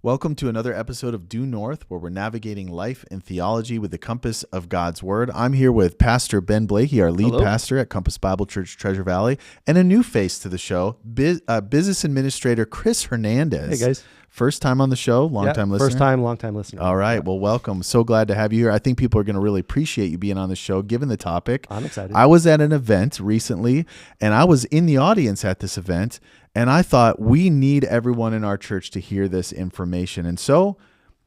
Welcome to another episode of Due North, where we're navigating life and theology with the compass of God's Word. I'm here with Pastor Ben Blakey, our lead pastor at Compass Bible Church, Treasure Valley, and a new face to the show, Business Administrator Chris Hernandez. Hey, guys. First time on the show, long-time listener? First time, long-time listener. All right, well, welcome. So glad to have you here. I think people are going to really appreciate you being on the show, given the topic. I'm excited. I was at an event recently, and I was in the audience at this event, and I thought we need everyone in our church to hear this information. And so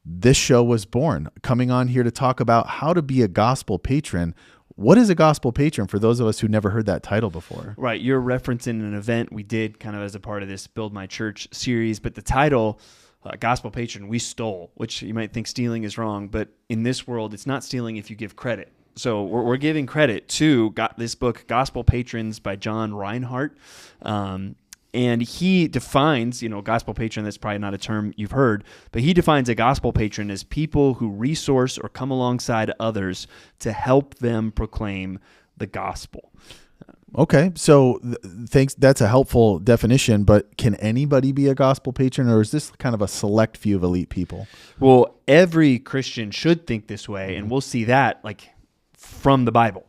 this show was born, coming on here to talk about how to be a gospel patron. What is a gospel patron for those of us who never heard that title before? Right. You're referencing an event we did kind of as a part of this Build My Church series, but the title, gospel patron, we stole, which you might think stealing is wrong, but in this world, it's not stealing if you give credit. So we're giving credit to this book, Gospel Patrons by John Reinhardt. And he defines, gospel patron, that's probably not a term you've heard, but he defines a gospel patron as people who resource or come alongside others to help them proclaim the gospel. Okay, so thanks. That's a helpful definition, but can anybody be a gospel patron, or is this kind of a select few of elite people? Well, every Christian should think this way, and we'll see that from the Bible.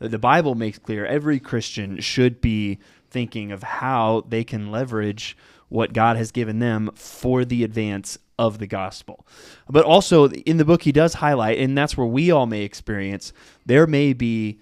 The Bible makes clear every Christian should be thinking of how they can leverage what God has given them for the advance of the gospel. But also in the book, he does highlight, and that's where we all may experience, there may be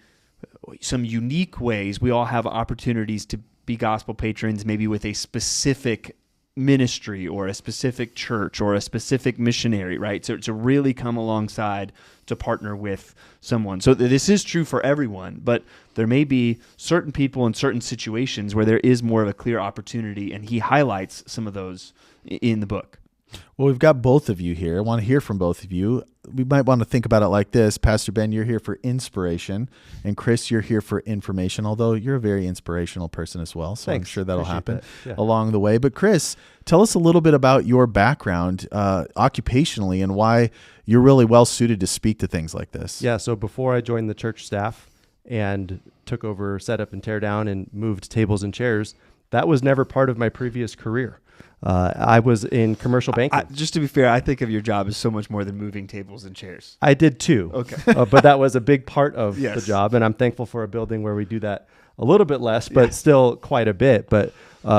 some unique ways we all have opportunities to be gospel patrons, maybe with a specific ministry or a specific church or a specific missionary, right? So to really come alongside to partner with someone. So this is true for everyone, but there may be certain people in certain situations where there is more of a clear opportunity, and he highlights some of those in the book. Well, we've got both of you here. I want to hear from both of you. We might want to think about it like this. Pastor Ben, you're here for inspiration, and Chris, you're here for information, although you're a very inspirational person as well, so Thanks. I'm sure that'll happen that. along the way. But Chris, tell us a little bit about your background occupationally and why you're really well suited to speak to things like this. Yeah, so before I joined the church staff and took over setup and tear down and moved tables and chairs, that was never part of my previous career. I was in commercial banking. Just to be fair, I think of your job as so much more than moving tables and chairs. I did too. Okay. But that was a big part of Yes. the job, and I'm thankful for a building where we do that a little bit less, but still quite a bit. But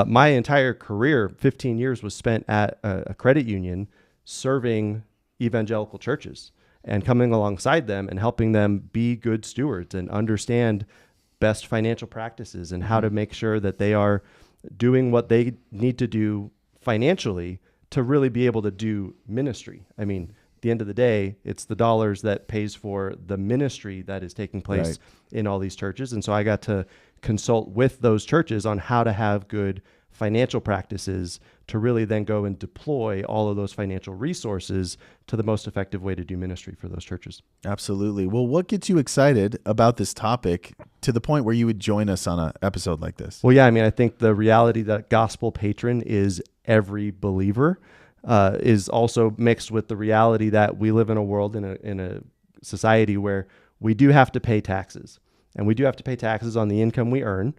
my entire career, 15 years, was spent at a credit union serving evangelical churches and coming alongside them and helping them be good stewards and understand best financial practices and how to make sure that they are doing what they need to do financially to really be able to do ministry. I mean, at the end of the day, it's the dollars that pays for the ministry that is taking place in all these churches. And so I got to consult with those churches on how to have good financial practices to really then go and deploy all of those financial resources to the most effective way to do ministry for those churches. Absolutely. Well, what gets you excited about this topic to the point where you would join us on an episode like this? Well, yeah, I mean, I think the reality that gospel patron is every believer is also mixed with the reality that we live in a world, in a society where we do have to pay taxes, and we do have to pay taxes on the income we earn.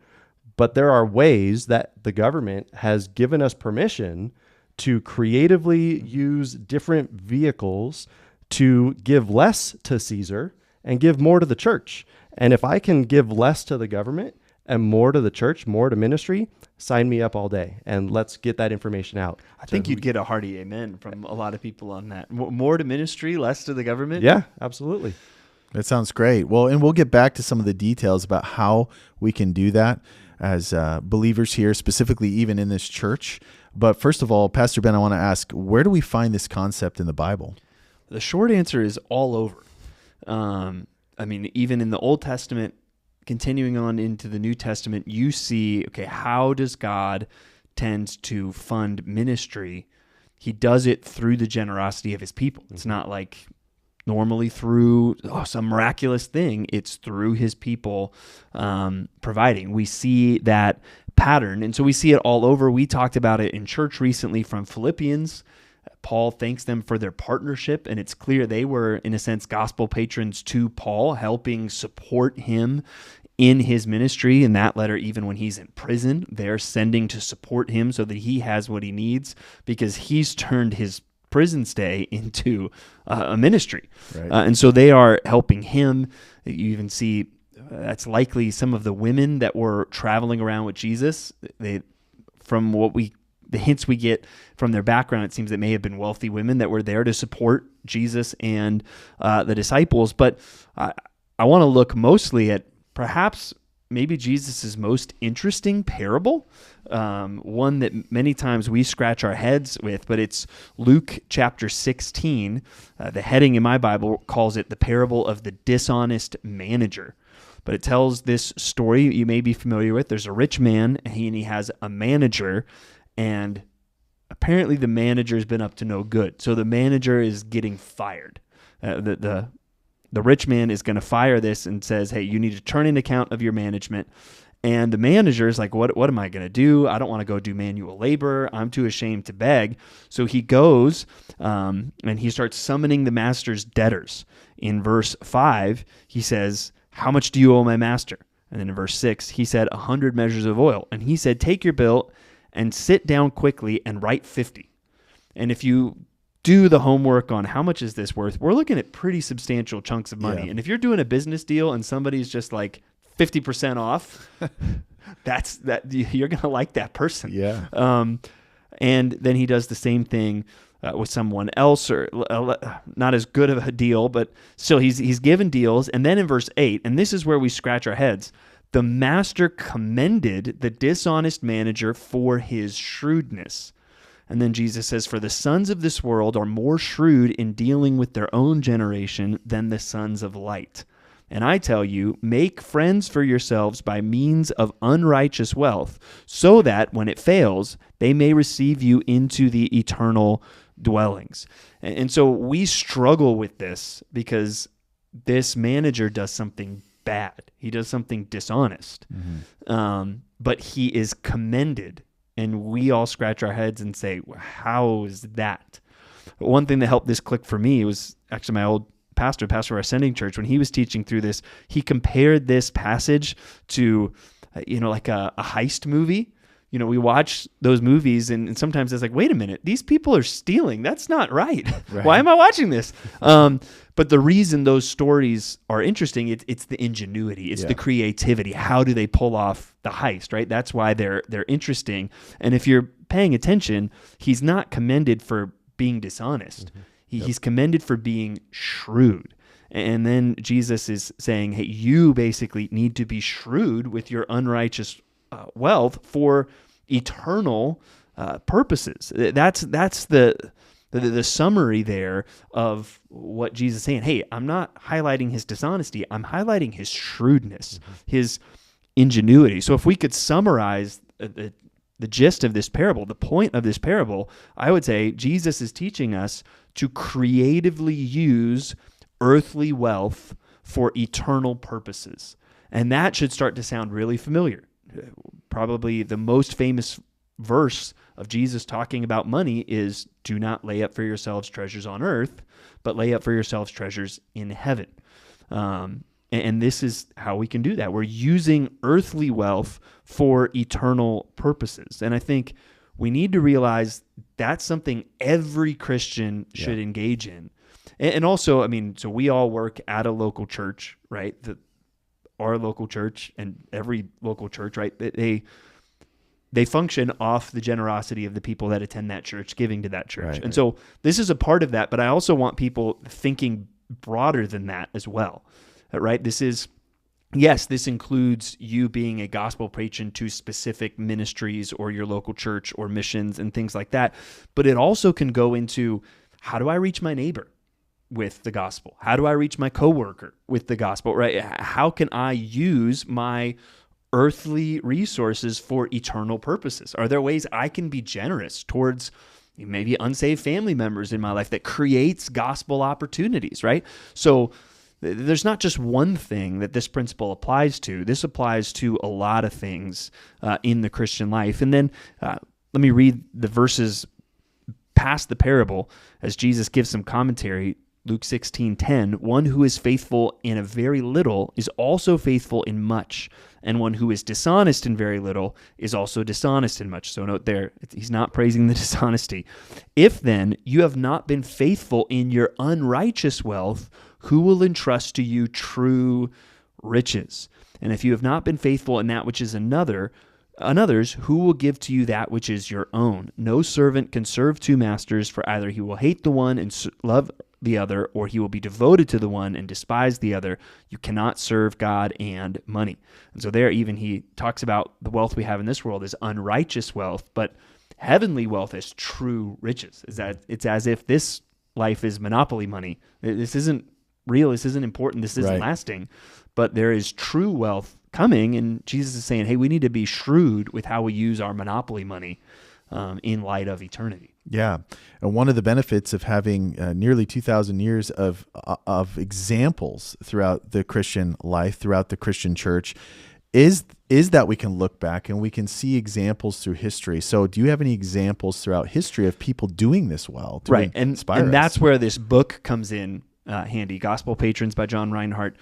But there are ways that the government has given us permission to creatively use different vehicles to give less to Caesar and give more to the church. And if I can give less to the government and more to the church, more to ministry, sign me up all day, and let's get that information out. I think you'd get a hearty amen from a lot of people on that. More to ministry, less to the government? Yeah, absolutely. That sounds great. Well, and we'll get back to some of the details about how we can do that as believers here, specifically even in this church. But first of all, Pastor Ben, I want to ask, where do we find this concept in the Bible? The short answer is all over. I mean, even in the Old Testament, continuing on into the New Testament, you see, okay, how does God tend to fund ministry? He does it through the generosity of his people. It's not like normally through some miraculous thing. It's through his people providing. We see that pattern, and so we see it all over. We talked about it in church recently from Philippians. Paul thanks them for their partnership, and it's clear they were, in a sense, gospel patrons to Paul, helping support him in his ministry. In that letter, even when he's in prison, they're sending to support him so that he has what he needs, because he's turned his prison stay into a ministry. Right. And so they are helping him. You even see that's likely some of the women that were traveling around with Jesus. From the hints we get from their background, it seems they may have been wealthy women that were there to support Jesus and the disciples. But I want to look mostly at perhaps maybe Jesus' most interesting parable, one that many times we scratch our heads with, but it's Luke chapter 16. The heading in my Bible calls it the parable of the dishonest manager. But it tells this story you may be familiar with. There's a rich man, and he has a manager, and apparently the manager's been up to no good. So the manager is getting fired. The rich man is going to fire this and says, hey, you need to turn in account of your management. And the manager is like, what am I going to do? I don't want to go do manual labor. I'm too ashamed to beg. So he goes and he starts summoning the master's debtors. In verse 5, he says, how much do you owe my master? And then in verse 6, he said, 100 measures of oil. And he said, take your bill and sit down quickly and write 50. And if you do the homework on how much is this worth, we're looking at pretty substantial chunks of money. Yeah. And if you're doing a business deal and somebody's just like 50% off, you're going to like that person. Yeah. And then he does the same thing with someone else, or not as good of a deal, but still he's given deals. And then in verse 8, and this is where we scratch our heads, the master commended the dishonest manager for his shrewdness. And then Jesus says, for the sons of this world are more shrewd in dealing with their own generation than the sons of light. And I tell you, make friends for yourselves by means of unrighteous wealth, so that when it fails, they may receive you into the eternal dwellings. And so we struggle with this because this manager does something bad. He does something dishonest. Mm-hmm. But he is commended. And we all scratch our heads and say, how is that? But one thing that helped this click for me was actually my old pastor of our Ascending Church. When he was teaching through this, he compared this passage to, like a heist movie. We watch those movies and sometimes it's like, wait a minute, these people are stealing. That's not right. Why am I watching this? But the reason those stories are interesting, it's the ingenuity, it's the creativity. How do they pull off the heist, right? That's why they're interesting. And if you're paying attention, he's not commended for being dishonest. Mm-hmm. He's commended for being shrewd. And then Jesus is saying, hey, you basically need to be shrewd with your unrighteous wealth for eternal purposes. That's the summary there of what Jesus is saying. Hey, I'm not highlighting his dishonesty. I'm highlighting his shrewdness, his ingenuity. So if we could summarize the gist of this parable, the point of this parable, I would say Jesus is teaching us to creatively use earthly wealth for eternal purposes. And that should start to sound really familiar. Probably the most famous verse of Jesus talking about money is, do not lay up for yourselves treasures on earth, but lay up for yourselves treasures in heaven. And this is how we can do that. We're using earthly wealth for eternal purposes. And I think we need to realize that's something every Christian should engage in. And also, so we all work at a local church, right? Our local church and every local church, right? They function off the generosity of the people that attend that church, giving to that church. Right, and so this is a part of that, but I also want people thinking broader than that as well, right? This includes you being a gospel patron to specific ministries or your local church or missions and things like that. But it also can go into, how do I reach my neighbor with the gospel? How do I reach my coworker with the gospel, right? How can I use my earthly resources for eternal purposes? Are there ways I can be generous towards maybe unsaved family members in my life that creates gospel opportunities, right? So there's not just one thing that this principle applies to. This applies to a lot of things in the Christian life. And then let me read the verses past the parable as Jesus gives some commentary. Luke 16:10, one who is faithful in a very little is also faithful in much, and one who is dishonest in very little is also dishonest in much. So note there, he's not praising the dishonesty. If then you have not been faithful in your unrighteous wealth, who will entrust to you true riches? And if you have not been faithful in that which is another's, who will give to you that which is your own? No servant can serve two masters, for either he will hate the one and love the other, or he will be devoted to the one and despise the other. You cannot serve God and money. And so there even he talks about the wealth we have in this world is unrighteous wealth, but heavenly wealth is true riches. Is that it's as if this life is monopoly money. This isn't real, this isn't important, this isn't lasting, but there is true wealth coming, and Jesus is saying, hey, we need to be shrewd with how we use our monopoly money in light of eternity. Yeah, and one of the benefits of having nearly 2,000 years of examples throughout the Christian life, throughout the Christian church, is that we can look back and we can see examples through history. So do you have any examples throughout history of people doing this well to inspire us? And that's where this book comes in handy. Gospel Patrons by John Reinhardt.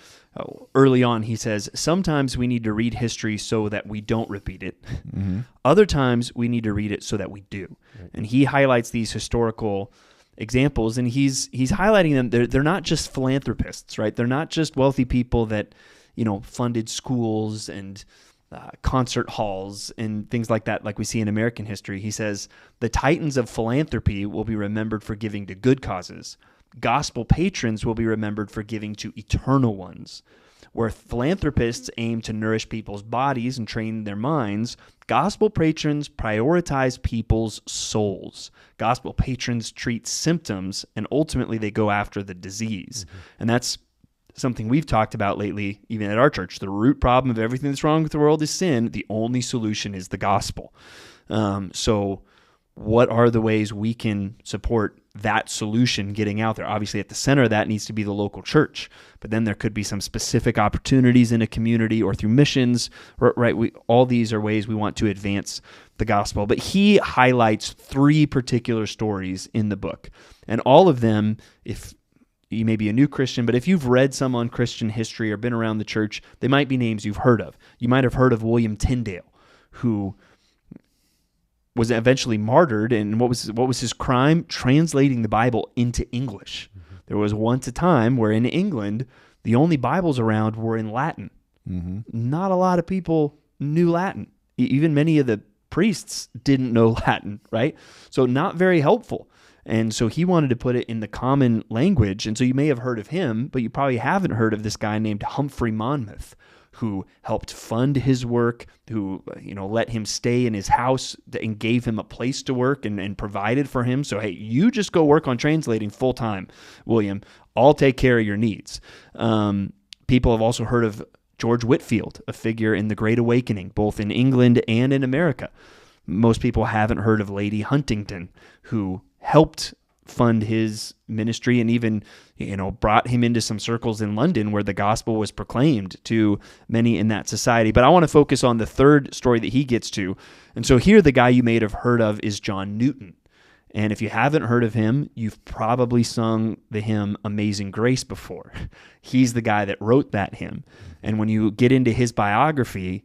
Early on, he says, sometimes we need to read history so that we don't repeat it. Mm-hmm. Other times we need to read it so that we do. Right. And he highlights these historical examples, and he's highlighting them. They're not just philanthropists, right? They're not just wealthy people that, funded schools and concert halls and things like that, like we see in American history. He says, the titans of philanthropy will be remembered for giving to good causes. Gospel patrons will be remembered for giving to eternal ones. Where philanthropists aim to nourish people's bodies and train their minds, gospel patrons prioritize people's souls. Gospel patrons treat symptoms, and ultimately they go after the disease. Mm-hmm. And that's something we've talked about lately, even at our church. The root problem of everything that's wrong with the world is sin. The only solution is the gospel. So what are the ways we can support that solution getting out there? Obviously, at the center of that needs to be the local church, but then there could be some specific opportunities in a community or through missions, right? All these are ways we want to advance the gospel. But he highlights 3 particular stories in the book, and all of them, if you may be a new Christian, but if you've read some on Christian history or been around the church, they might be names you've heard of. You might have heard of William Tyndale, who was eventually martyred, and what was his crime? Translating the Bible into English. Mm-hmm. There was once a time where in England, the only Bibles around were in Latin. Mm-hmm. Not a lot of people knew Latin. Even many of the priests didn't know Latin, right? So not very helpful. And so he wanted to put it in the common language. And so you may have heard of him, but you probably haven't heard of this guy named Humphrey Monmouth, who helped fund his work, who let him stay in his house and gave him a place to work and provided for him. So, hey, you just go work on translating full time, William. I'll take care of your needs. People have also heard of George Whitefield, a figure in the Great Awakening, both in England and in America. Most people haven't heard of Lady Huntington, who helped fund his ministry and even, brought him into some circles in London where the gospel was proclaimed to many in that society. But I want to focus on the third story that he gets to. And so here, the guy you may have heard of is John Newton. And if you haven't heard of him, you've probably sung the hymn Amazing Grace before. He's the guy that wrote that hymn. And when you get into his biography,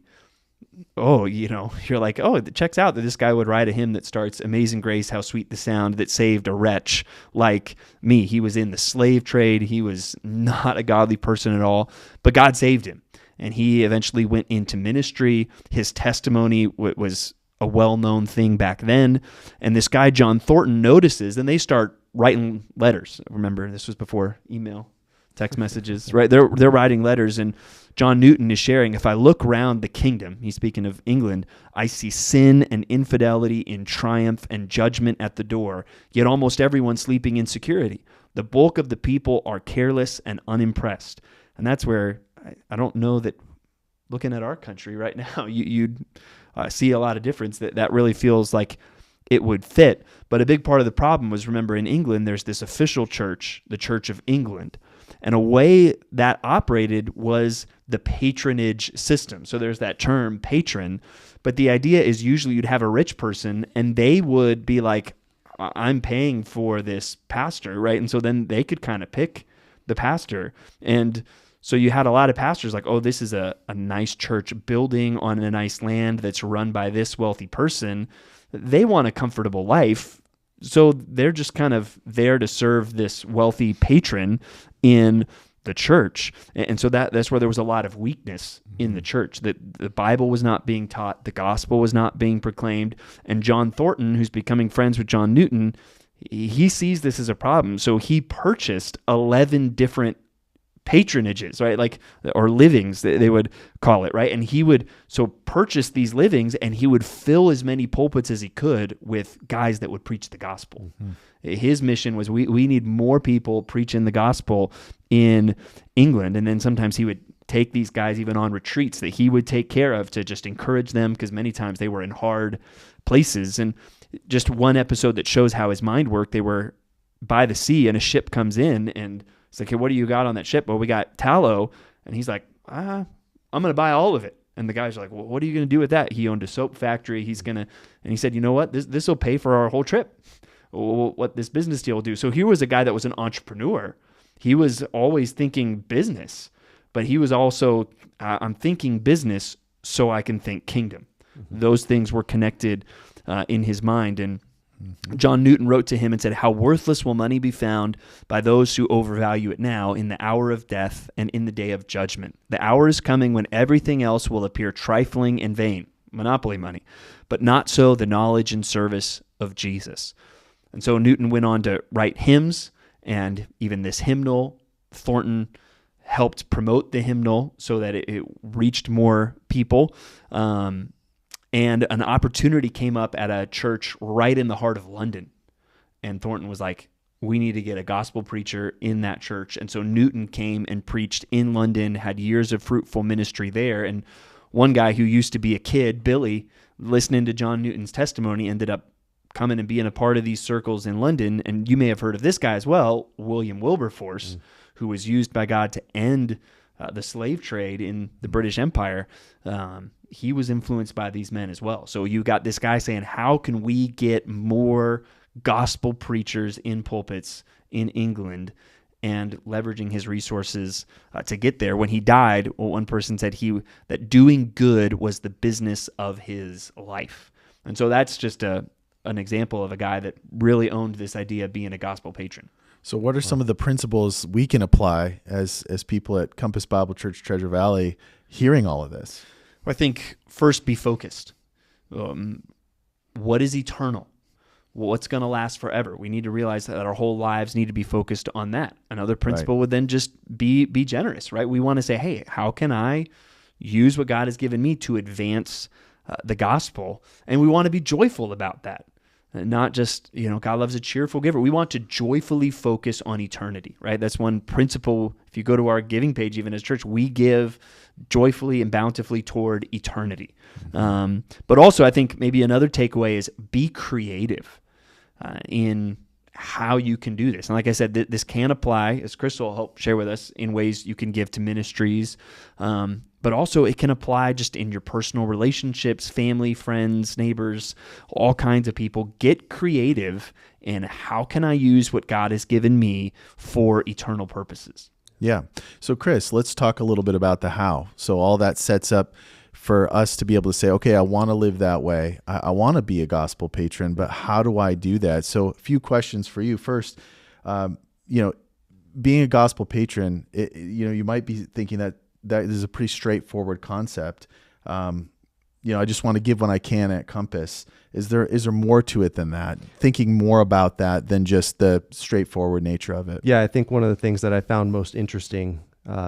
you're like, it checks out that this guy would write a hymn that starts, Amazing Grace, how sweet the sound that saved a wretch like me. He was in the slave trade. He was not a godly person at all, but God saved him. And he eventually went into ministry. His testimony was a well-known thing back then. And this guy, John Thornton, notices, and they start writing letters. Remember, this was before email, text messages, right? They're writing letters, and John Newton is sharing, if I look round the kingdom, he's speaking of England, I see sin and infidelity in triumph and judgment at the door, yet almost everyone sleeping in security. The bulk of the people are careless and unimpressed. And that's where I don't know that looking at our country right now, you'd see a lot of difference that really feels like it would fit. But a big part of the problem was, remember, in England, there's this official church, the Church of England. And a way that operated was the patronage system. So there's that term, patron. But the idea is usually you'd have a rich person, and they would be like, I'm paying for this pastor, right? And so then they could kind of pick the pastor. And so you had a lot of pastors like, oh, this is a nice church building on a nice land that's run by this wealthy person. They want a comfortable life. So they're just kind of there to serve this wealthy patron in the church. And so that's where there was a lot of weakness in the church, that the Bible was not being taught, the gospel was not being proclaimed. And John Thornton, who's becoming friends with John Newton, he sees this as a problem. So he purchased 11 different patronages, right? Like, or livings, they would call it, right? And he would purchase these livings, and he would fill as many pulpits as he could with guys that would preach the gospel. His mission was, we need more people preaching the gospel in England. And then sometimes he would take these guys even on retreats that he would take care of to just encourage them, because many times they were in hard places. And just one episode that shows how his mind worked, they were by the sea and a ship comes in, and it's like, hey, what do you got on that ship? Well, we got tallow. And he's like, I'm going to buy all of it. And the guys are like, well, what are you going to do with that? He owned a soap factory. And he said, you know what? This will pay for our whole trip. What this business deal will do. So here was a guy that was an entrepreneur. He was always thinking business, but he was also, I'm thinking business so I can think kingdom. Those things were connected in his mind. And John Newton wrote to him and said, how worthless will money be found by those who overvalue it now in the hour of death and in the day of judgment. The hour is coming when everything else will appear trifling and vain, monopoly money, but not so the knowledge and service of Jesus. And so Newton went on to write hymns, and even this hymnal, Thornton helped promote the hymnal so that it reached more people. And an opportunity came up at a church right in the heart of London. And Thornton was like, we need to get a gospel preacher in that church. And so Newton came and preached in London, had years of fruitful ministry there. And one guy who used to be a kid, Billy, listening to John Newton's testimony, ended up coming and being a part of these circles in London. And you may have heard of this guy as well, William Wilberforce, who was used by God to end the slave trade in the British Empire. He was influenced by these men as well. So you got this guy saying, how can we get more gospel preachers in pulpits in England, and leveraging his resources to get there. When he died, one person said that doing good was the business of his life. And so that's just an example of a guy that really owned this idea of being a gospel patron. So what are some of the principles we can apply as people at Compass Bible Church Treasure Valley hearing all of this? I think first, be focused. What is eternal? What's going to last forever? We need to realize that our whole lives need to be focused on that. Another principle would then just be generous, right? We want to say, hey, how can I use what God has given me to advance the gospel? And we want to be joyful about that. Not just, God loves a cheerful giver. We want to joyfully focus on eternity, right? That's one principle. If you go to our giving page, even as church, we give joyfully and bountifully toward eternity. But also, I think maybe another takeaway is be creative in how you can do this. And like I said, this can apply, as Chris will help share with us, in ways you can give to ministries. But also it can apply just in your personal relationships, family, friends, neighbors, all kinds of people. Get creative in how can I use what God has given me for eternal purposes. Yeah. So Chris, let's talk a little bit about the how. So all that sets up for us to be able to say, okay, I want to live that way. I want to be a gospel patron, but how do I do that? So a few questions for you. First, being a gospel patron, you might be thinking that is a pretty straightforward concept. I just want to give when I can at Compass. Is there more to it than that? Thinking more about that than just the straightforward nature of it. Yeah, I think one of the things that I found most interesting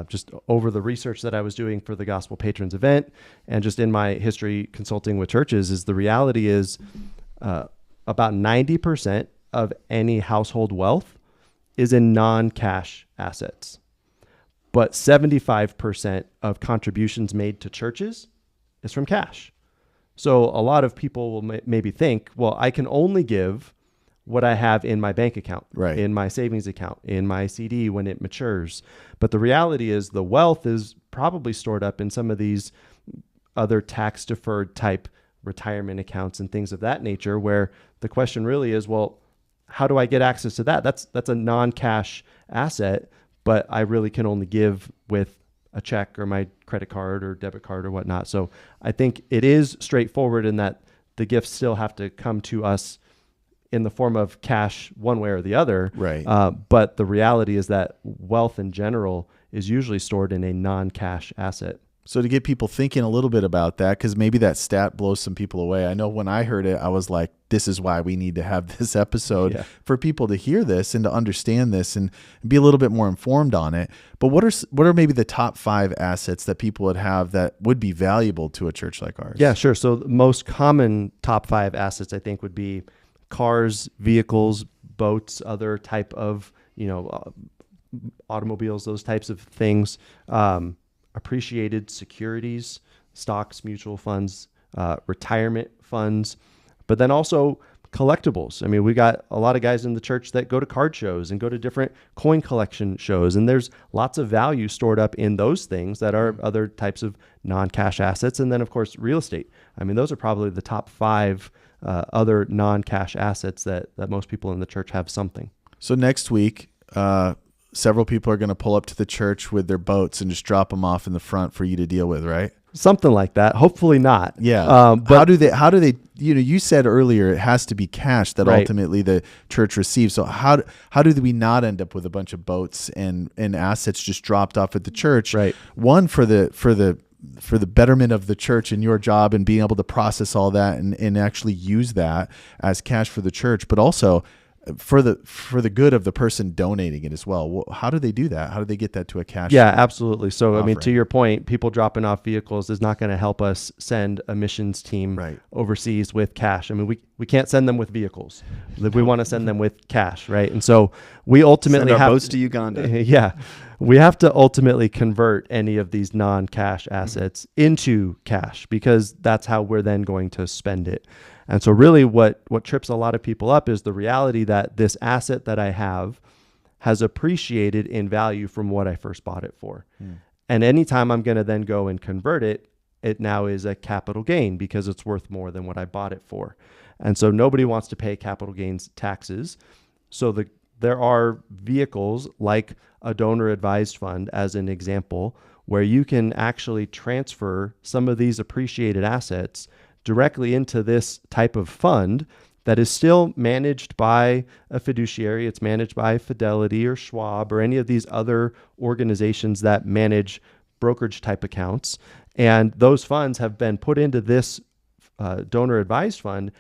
just over the research that I was doing for the Gospel Patrons event and just in my history consulting with churches is the reality is about 90% of any household wealth is in non-cash assets. But 75% of contributions made to churches is from cash. So a lot of people will maybe think, well, I can only give what I have in my bank account, right, in my savings account, in my CD when it matures. But the reality is the wealth is probably stored up in some of these other tax-deferred type retirement accounts and things of that nature, where the question really is, well, how do I get access to that? That's a non-cash asset, but I really can only give with a check or my credit card or debit card or whatnot. So I think it is straightforward in that the gifts still have to come to us in the form of cash one way or the other. Right. But the reality is that wealth in general is usually stored in a non-cash asset. So to get people thinking a little bit about that, because maybe that stat blows some people away. I know when I heard it, I was like, this is why we need to have this episode for people to hear this and to understand this and be a little bit more informed on it. But what are maybe the top 5 assets that people would have that would be valuable to a church like ours? Yeah, sure. So the most common top 5 assets, I think, would be cars, vehicles, boats, other type of, automobiles, those types of things. Appreciated securities, stocks, mutual funds, retirement funds, but then also collectibles. I mean, we got a lot of guys in the church that go to card shows and go to different coin collection shows, and there's lots of value stored up in those things that are other types of non-cash assets. And then, of course, real estate. I mean, those are probably the top 5 other non-cash assets that most people in the church have something. So next week, several people are going to pull up to the church with their boats and just drop them off in the front for you to deal with, right? Something like that. Hopefully not. Yeah. But how do they, you said earlier, it has to be cash that ultimately the church receives. So how do we not end up with a bunch of boats and assets just dropped off at the church? Right. One, for the betterment of the church and your job and being able to process all that and actually use that as cash for the church, but also for the good of the person donating it as well. Well, how do they do that? How do they get that to a cash? Yeah, absolutely. So, offering? I mean, to your point, people dropping off vehicles is not going to help us send a missions team overseas with cash. I mean, we can't send them with vehicles. We want to send them with cash, right? And so we ultimately send our boats to Uganda. Yeah. We have to ultimately convert any of these non-cash assets into cash because that's how we're then going to spend it. And so really what trips a lot of people up is the reality that this asset that I have has appreciated in value from what I first bought it for. And anytime I'm going to then go and convert it, it now is a capital gain because it's worth more than what I bought it for. And so nobody wants to pay capital gains taxes. So there are vehicles like a donor advised fund, as an example, where you can actually transfer some of these appreciated assets directly into this type of fund that is still managed by a fiduciary. It's managed by Fidelity or Schwab or any of these other organizations that manage brokerage type accounts. And those funds have been put into this donor advised fund,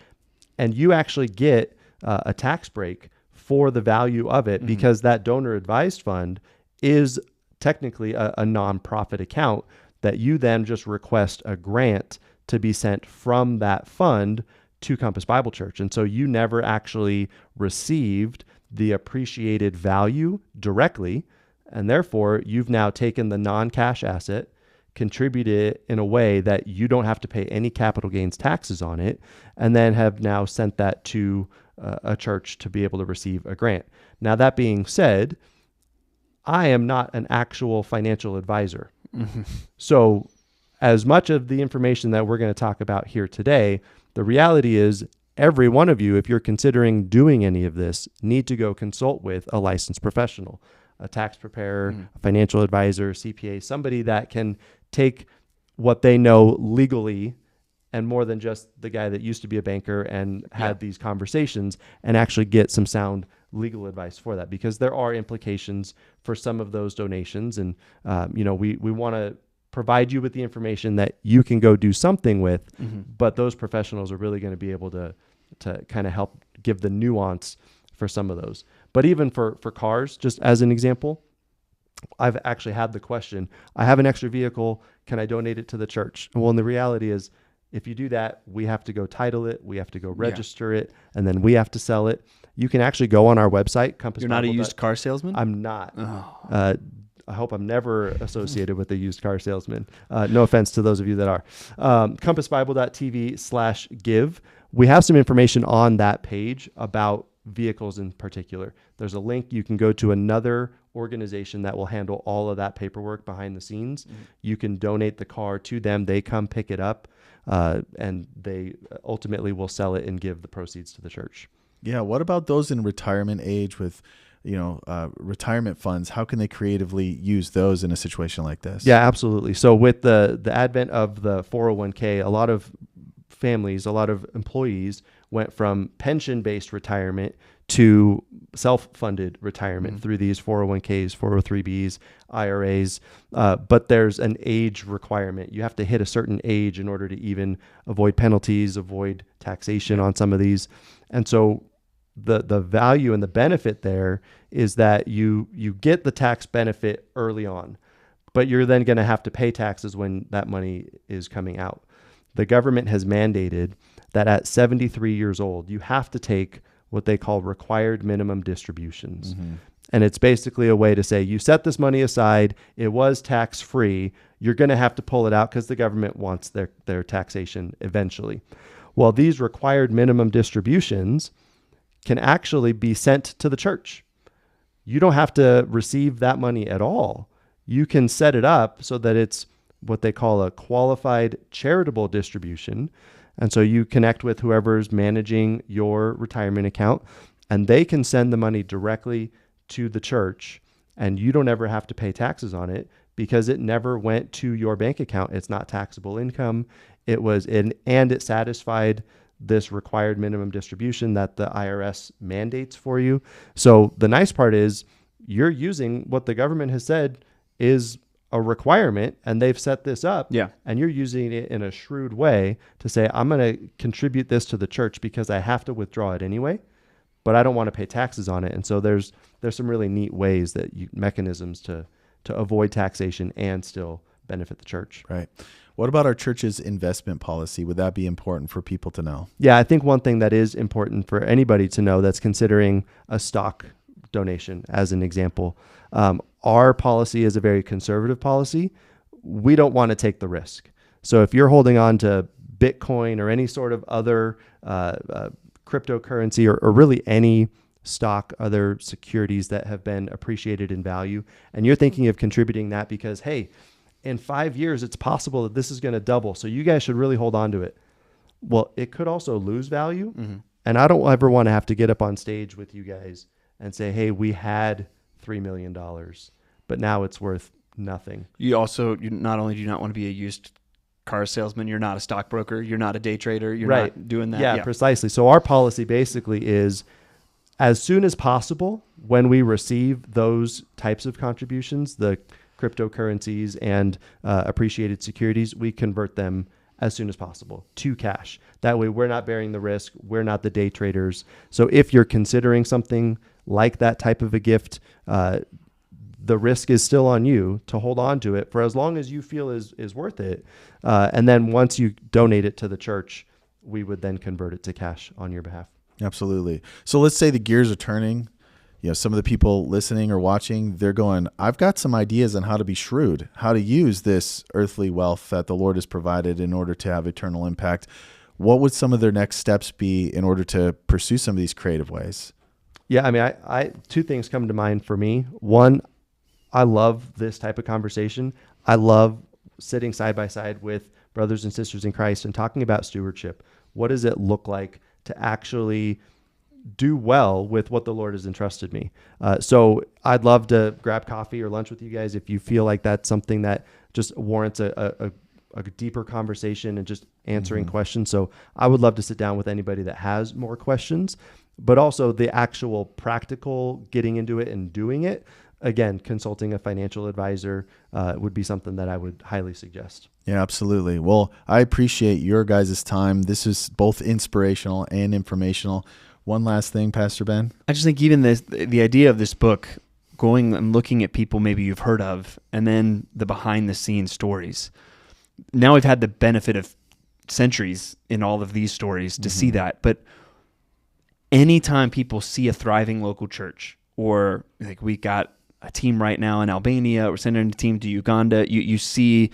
and you actually get a tax break for the value of it because that donor advised fund is technically a nonprofit account that you then just request a grant to be sent from that fund to Compass Bible Church. And so you never actually received the appreciated value directly. And therefore, you've now taken the non-cash asset, contributed it in a way that you don't have to pay any capital gains taxes on it, and then have now sent that to a church to be able to receive a grant. Now, that being said, I am not an actual financial advisor. So as much of the information that we're going to talk about here today, the reality is every one of you, if you're considering doing any of this, need to go consult with a licensed professional, a tax preparer, a financial advisor, CPA, somebody that can take what they know legally and more than just the guy that used to be a banker and had these conversations and actually get some sound legal advice for that, because there are implications for some of those donations. And, we want to provide you with the information that you can go do something with, but those professionals are really going to be able to kind of help give the nuance for some of those. But even for cars, just as an example, I've actually had the question, I have an extra vehicle, can I donate it to the church? Well, and the reality is, if you do that, we have to go title it, we have to go register it, and then we have to sell it. You can actually go on our website, Compass. You're not a used car salesman? I'm not. I hope I'm never associated with a used car salesman. No offense to those of you that are. compassbible.tv/give. We have some information on that page about vehicles in particular. There's a link. You can go to another organization that will handle all of that paperwork behind the scenes. You can donate the car to them. They come pick it up, and they ultimately will sell it and give the proceeds to the church. Yeah. What about those in retirement age with, retirement funds? How can they creatively use those in a situation like this? Yeah, absolutely. So with the advent of the 401k, a lot of families, a lot of employees went from pension-based retirement to self-funded retirement through these 401ks, 403bs, IRAs. But there's an age requirement. You have to hit a certain age in order to even avoid penalties, avoid taxation on some of these. And so the value and the benefit there is that you get the tax benefit early on, but you're then going to have to pay taxes when that money is coming out. The government has mandated that at 73 years old, you have to take what they call required minimum distributions. And it's basically a way to say, you set this money aside, it was tax-free, you're going to have to pull it out because the government wants their taxation eventually. Well, these required minimum distributions can actually be sent to the church. You don't have to receive that money at all. You can set it up so that it's what they call a qualified charitable distribution. And so you connect with whoever's managing your retirement account, and they can send the money directly to the church, and you don't ever have to pay taxes on it because it never went to your bank account. It's not taxable income. And it satisfied this required minimum distribution that the IRS mandates for you. So the nice part is you're using what the government has said is a requirement, and they've set this up. Yeah. And you're using it in a shrewd way to say, I'm going to contribute this to the church because I have to withdraw it anyway, but I don't want to pay taxes on it. And so there's some really neat ways mechanisms to avoid taxation and still benefit the church. Right. What about our church's investment policy? Would that be important for people to know? Yeah, I think one thing that is important for anybody to know that's considering a stock donation, as an example, our policy is a very conservative policy. We don't want to take the risk. So if you're holding on to Bitcoin or any sort of other cryptocurrency or really any stock, other securities that have been appreciated in value, and you're thinking of contributing that because, hey, in 5 years, it's possible that this is going to double. So you guys should really hold on to it. Well, it could also lose value. And I don't ever want to have to get up on stage with you guys and say, hey, we had $3 million, but now it's worth nothing. You not only do you not want to be a used car salesman, you're not a stockbroker, you're not a day trader, you're not doing that. Yeah, precisely. So our policy basically is as soon as possible when we receive those types of contributions, the cryptocurrencies and appreciated securities, we convert them as soon as possible to cash. That way we're not bearing the risk. We're not the day traders. So if you're considering something like that type of a gift, the risk is still on you to hold on to it for as long as you feel is worth it. And then once you donate it to the church, we would then convert it to cash on your behalf. Absolutely. So let's say the gears are turning. Some of the people listening or watching, they're going, I've got some ideas on how to be shrewd, how to use this earthly wealth that the Lord has provided in order to have eternal impact. What would some of their next steps be in order to pursue some of these creative ways? Yeah, I mean, I two things come to mind for me. One, I love this type of conversation. I love sitting side by side with brothers and sisters in Christ and talking about stewardship. What does it look like to actually do well with what the Lord has entrusted me? So I'd love to grab coffee or lunch with you guys if you feel like that's something that just warrants a deeper conversation and just answering questions. So I would love to sit down with anybody that has more questions, but also the actual practical getting into it and doing it. Again, consulting a financial advisor would be something that I would highly suggest. Yeah, absolutely. Well, I appreciate your guys' time. This is both inspirational and informational. One last thing, Pastor Ben. I just think even the idea of this book, going and looking at people maybe you've heard of, and then the behind-the-scenes stories. Now we've had the benefit of centuries in all of these stories to see that. But anytime people see a thriving local church, or like we got a team right now in Albania, we're sending a team to Uganda, you see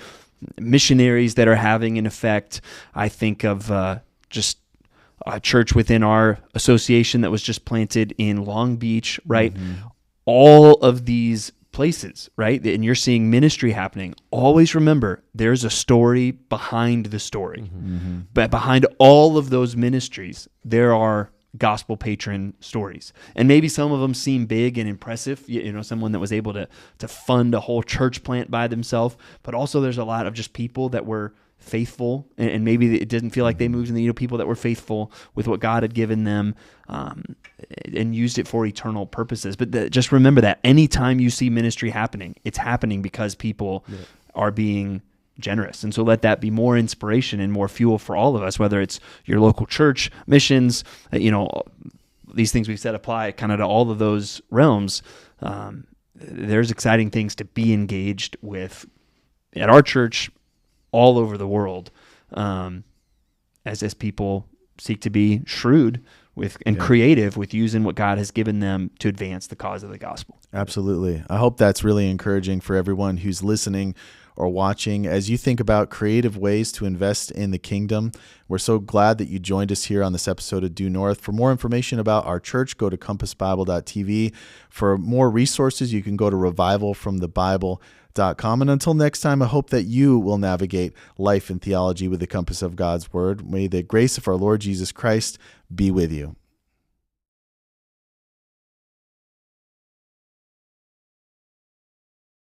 missionaries that are having an effect. I think of just a church within our association that was just planted in Long Beach, right? All of these places, right? And you're seeing ministry happening. Always remember, there's a story behind the story. But behind all of those ministries, there are gospel patron stories. And maybe some of them seem big and impressive, someone that was able to fund a whole church plant by themselves, but also there's a lot of just people that were faithful, and maybe it didn't feel like they moved in the people that were faithful with what God had given them, and used it for eternal purposes. But just remember that anytime you see ministry happening, it's happening because people are being generous. And so let that be more inspiration and more fuel for all of us, whether it's your local church, missions, these things we've said apply kind of to all of those realms. There's exciting things to be engaged with at our church all over the world, as people seek to be shrewd with and creative with using what God has given them to advance the cause of the gospel. Absolutely. I hope that's really encouraging for everyone who's listening or watching as you think about creative ways to invest in the kingdom. We're so glad that you joined us here on this episode of Due North. For more information about our church, go to compassbible.tv. For more resources, you can go to revivalfromthebible.com. And until next time, I hope that you will navigate life and theology with the compass of God's word. May the grace of our Lord Jesus Christ be with you.